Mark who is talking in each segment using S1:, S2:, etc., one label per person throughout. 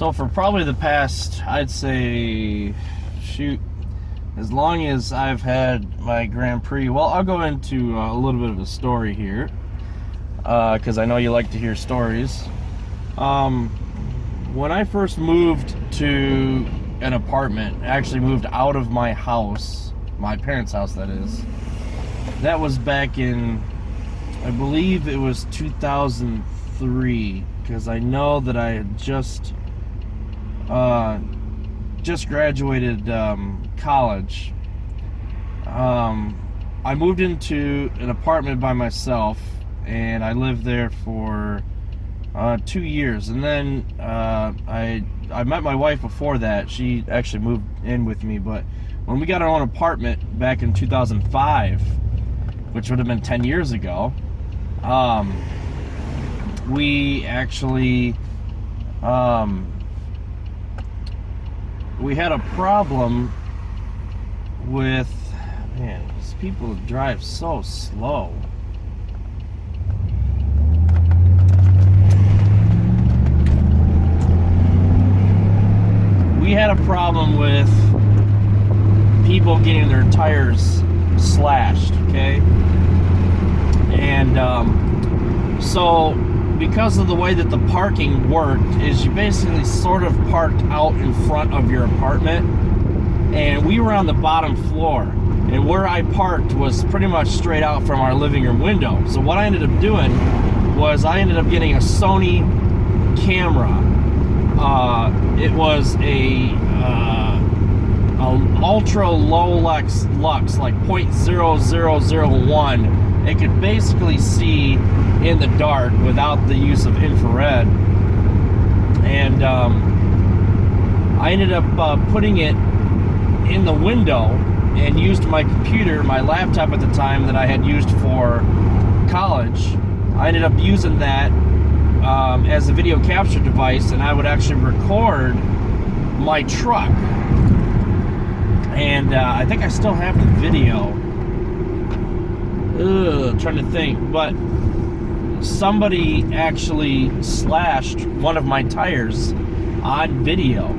S1: So for probably the past, I'd say, shoot, as long as I've had my Grand Prix, well, I'll go into a little bit of a story here, because I know you like to hear stories. When I first moved to an apartment, actually moved out of my house, my parents' house that is, that was back in, I believe it was 2003, because I know that I had just graduated college. I moved into an apartment by myself, and I lived there for 2 years. And then I met my wife before that. She actually moved in with me, but when we got our own apartment back in 2005, which would have been 10 years ago, we actually we had a problem with, man, these people drive so slow. We had a problem with people getting their tires slashed, okay? And so because of the way that the parking worked is you basically sort of parked out in front of your apartment, and we were on the bottom floor, and where I parked was pretty much straight out from our living room window. So what I ended up doing was I ended up getting a Sony camera. It was a ultra low lux, like 0.0001. It could basically see in the dark without the use of infrared. And I ended up putting it in the window and used my computer, my laptop at the time that I had used for college. I ended up using that as a video capture device, and I would actually record my truck. And I think I still have the video. Trying to think, but somebody actually slashed one of my tires on video,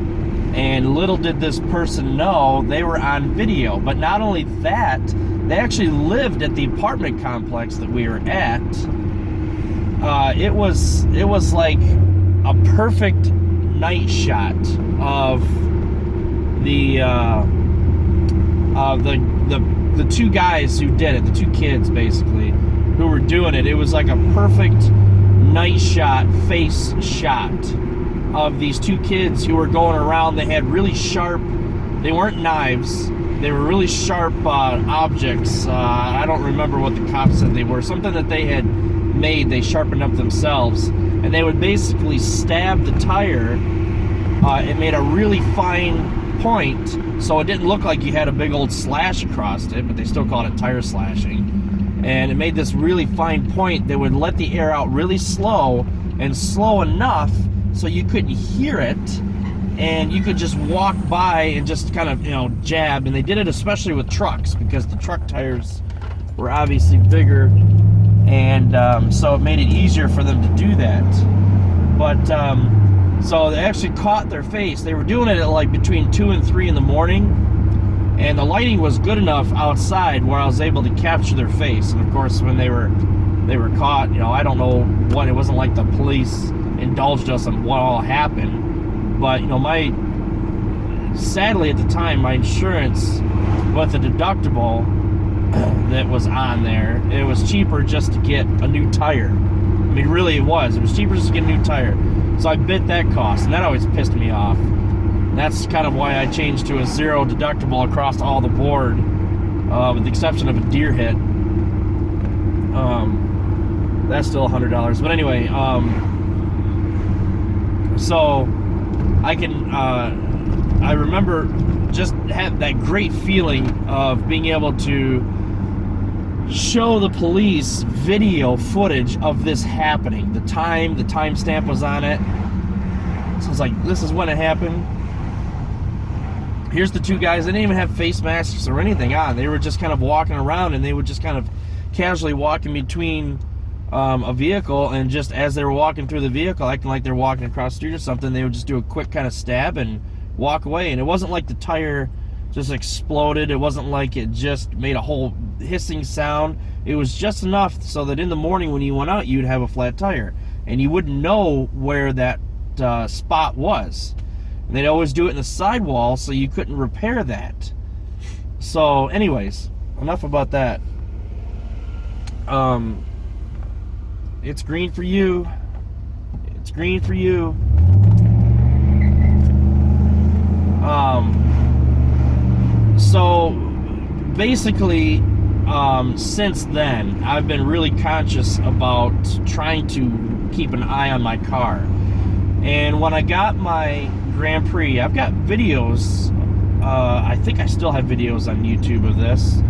S1: and little did this person know they were on video. But not only that, they actually lived at the apartment complex that we were at. It was like a perfect night shot of the two guys who did it, the two kids basically who were doing it. It was like a perfect night shot, face shot of these two kids who were going around. They had really sharp, they weren't knives, they were really sharp objects. I don't remember what the cops said they were, something that they had made, they sharpened up themselves, and they would basically stab the tire. It made a really fine point, so it didn't look like you had a big old slash across it, but they still called it tire slashing. And it made this really fine point that would let the air out really slow, and slow enough so you couldn't hear it, and you could just walk by and just kind of, jab. And they did it especially with trucks, because the truck tires were obviously bigger, and so it made it easier for them to do that. But so they actually caught their face. They were doing it at like between 2 and 3 in the morning, and the lighting was good enough outside where I was able to capture their face. And of course, when they were caught, I don't know what, it wasn't like the police indulged us on what all happened, but sadly at the time, my insurance with the deductible that was on there, it was cheaper just to get a new tire. I mean, really it was cheaper just to get a new tire. So I bit that cost, and that always pissed me off. And that's kind of why I changed to a zero deductible across all the board, with the exception of a deer hit. That's still $100. But anyway, so I remember just had that great feeling of being able to show the police video footage of this happening. The timestamp was on it. So I was like, this is when it happened. Here's the two guys. They didn't even have face masks or anything on. They were just kind of walking around, and they would just kind of casually walk in between a vehicle, and just as they were walking through the vehicle, acting like they're walking across the street or something, they would just do a quick kind of stab and walk away. And it wasn't like the tire just exploded. It wasn't like it just made a whole hissing sound. It was just enough so that in the morning when you went out, you'd have a flat tire, and you wouldn't know where that spot was. And they'd always do it in the sidewall, so you couldn't repair that. So anyways, enough about that. It's green for you. It's green for you. So basically, since then, I've been really conscious about trying to keep an eye on my car. And when I got my Grand Prix, I've got videos. I think I still have videos on YouTube of this.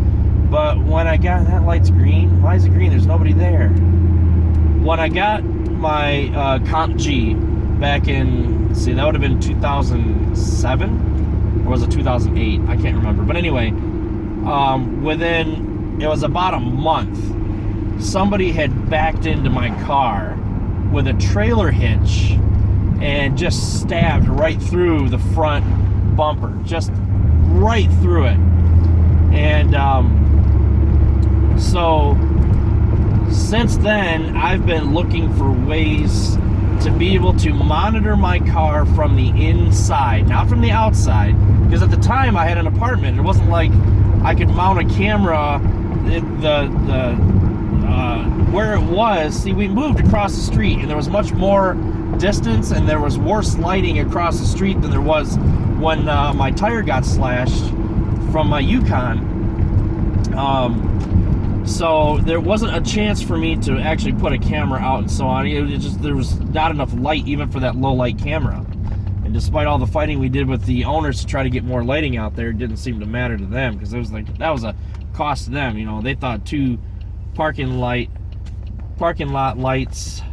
S1: But when I got, that light's green. Why is it green? There's nobody there. When I got my Comp G back in, let's see, that would have been 2007? Or was it 2008? I can't remember. But anyway, it was about a month, somebody had backed into my car with a trailer hitch and just stabbed right through the front bumper. Just right through it. And so since then, I've been looking for ways to be able to monitor my car from the inside, not from the outside, because at the time I had an apartment. It wasn't like I could mount a camera where it was. See, we moved across the street, and there was much more distance, and there was worse lighting across the street than there was when my tire got slashed from my Yukon. So there wasn't a chance for me to actually put a camera out and so on. There was not enough light even for that low light camera. And despite all the fighting we did with the owners to try to get more lighting out there, it didn't seem to matter to them, because it was like, that was a cost to them. You know, they thought 2 parking lot lights.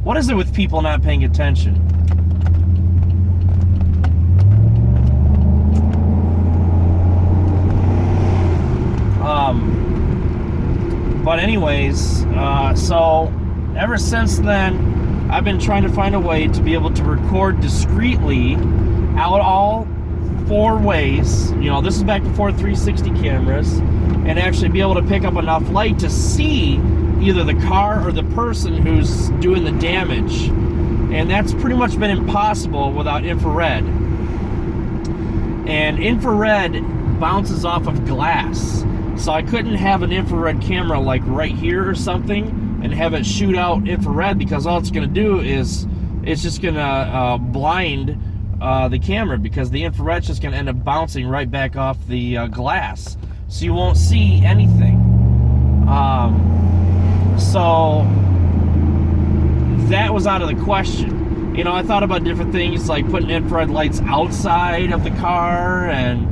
S1: What is it with people not paying attention? But anyways, so ever since then, I've been trying to find a way to be able to record discreetly out all 4 ways. You know, this is back before 360 cameras, and actually be able to pick up enough light to see either the car or the person who's doing the damage. And that's pretty much been impossible without infrared. And infrared bounces off of glass. So I couldn't have an infrared camera like right here or something and have it shoot out infrared, because all it's going to do is it's just going to blind the camera, because the infrared's just going to end up bouncing right back off the glass. So you won't see anything. So that was out of the question. You know, I thought about different things like putting infrared lights outside of the car, and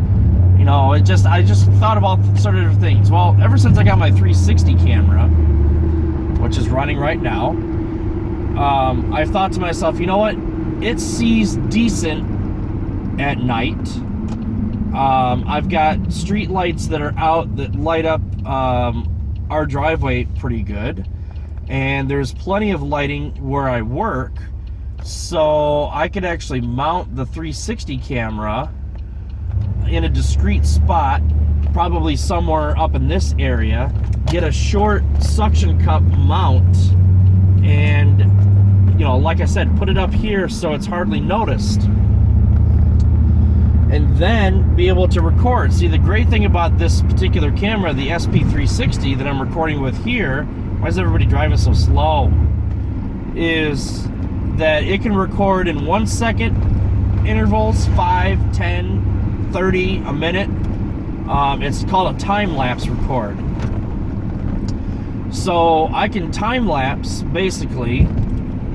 S1: you know, I just thought of all sort of different things. Well, ever since I got my 360 camera, which is running right now, I've thought to myself, you know what? It sees decent at night. I've got street lights that are out that light up our driveway pretty good, and there's plenty of lighting where I work, so I could actually mount the 360 camera in a discreet spot, probably somewhere up in this area, get a short suction cup mount, and, you know, like I said, put it up here so it's hardly noticed, and then be able to record. See, the great thing about this particular camera, the SP360 that I'm recording with here, why is everybody driving so slow, is that it can record in 1 second intervals, 5, 10, 30, a minute. It's called a time-lapse record. So I can time-lapse, basically.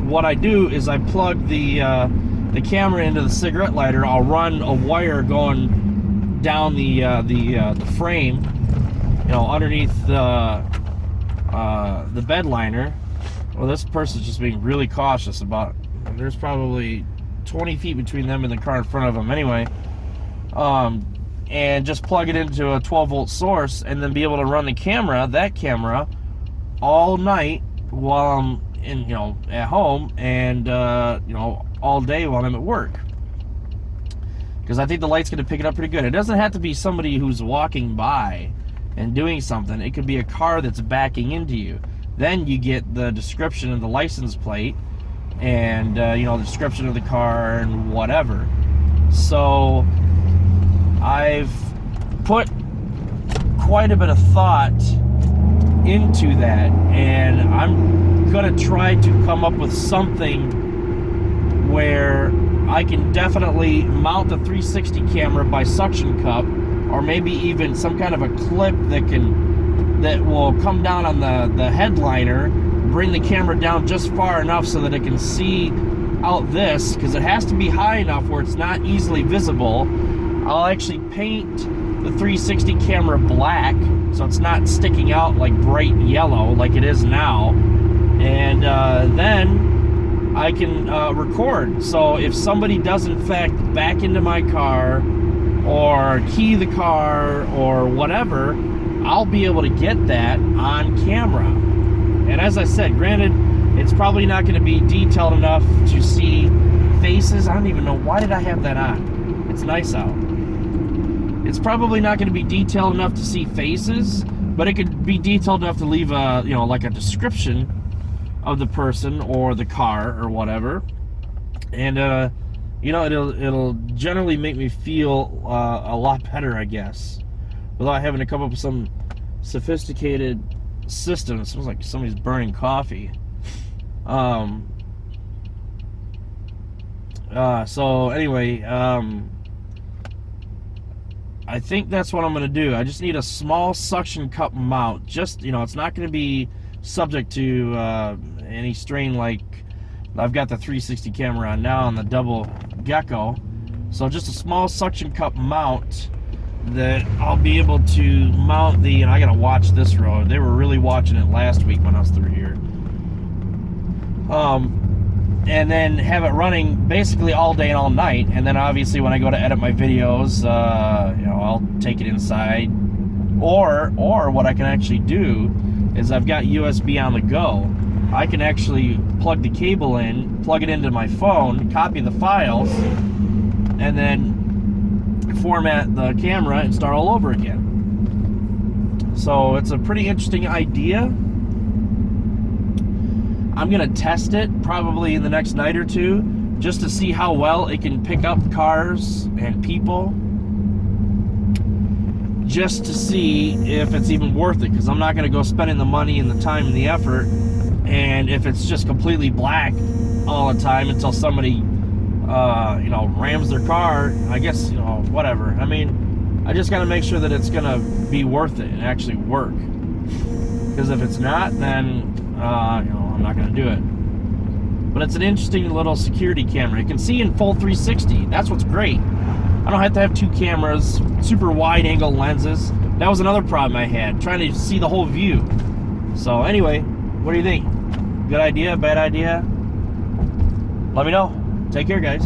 S1: What I do is I plug the camera into the cigarette lighter. I'll run a wire going down the frame, you know, underneath the bed liner. Well, this person's just being really cautious about it. There's probably 20 feet between them and the car in front of them anyway. And just plug it into a 12-volt source, and then be able to run the camera, that camera, all night while I'm at home, and all day while I'm at work, because I think the light's going to pick it up pretty good. It doesn't have to be somebody who's walking by and doing something. It could be a car that's backing into you. Then you get the description of the license plate and the description of the car and whatever. So I've put quite a bit of thought into that, and I'm gonna try to come up with something where I can definitely mount the 360 camera by suction cup, or maybe even some kind of a clip that will come down on the headliner, bring the camera down just far enough so that it can see out this, because it has to be high enough where it's not easily visible. I'll actually paint the 360 camera black so it's not sticking out like bright yellow like it is now, and then I can record. So if somebody does in fact back into my car or key the car or whatever, I'll be able to get that on camera. And as I said, granted, it's probably not going to be detailed enough to see faces. I don't even know, why did I have that on? It's nice out. It's probably not going to be detailed enough to see faces, but it could be detailed enough to leave a, like a description of the person or the car or whatever. And it'll generally make me feel a lot better, I guess, without having to come up with some sophisticated system. It smells like somebody's burning coffee. So anyway, I think that's what I'm going to do. I just need a small suction cup mount. Just, it's not going to be subject to any strain like I've got the 360 camera on now on the double Gecko. So just a small suction cup mount that I'll be able to mount the, and I got to watch this road. They were really watching it last week when I was through here. And then have it running basically all day and all night. And then obviously when I go to edit my videos, I'll take it inside. Or what I can actually do is I've got USB on the go. I can actually plug the cable in, plug it into my phone, copy the files, and then format the camera and start all over again. So it's a pretty interesting idea. I'm going to test it probably in the next night or two just to see how well it can pick up cars and people, just to see if it's even worth it, because I'm not going to go spending the money and the time and the effort, and if it's just completely black all the time until somebody rams their car, I guess, whatever. I mean, I just got to make sure that it's going to be worth it and actually work, because if it's not, then I'm not going to do it. But it's an interesting little security camera. It can see in full 360. That's what's great. I don't have to have two cameras, super wide angle lenses. That was another problem I had, trying to see the whole view. So anyway, what do you think? Good idea? Bad idea? Let me know. Take care, guys.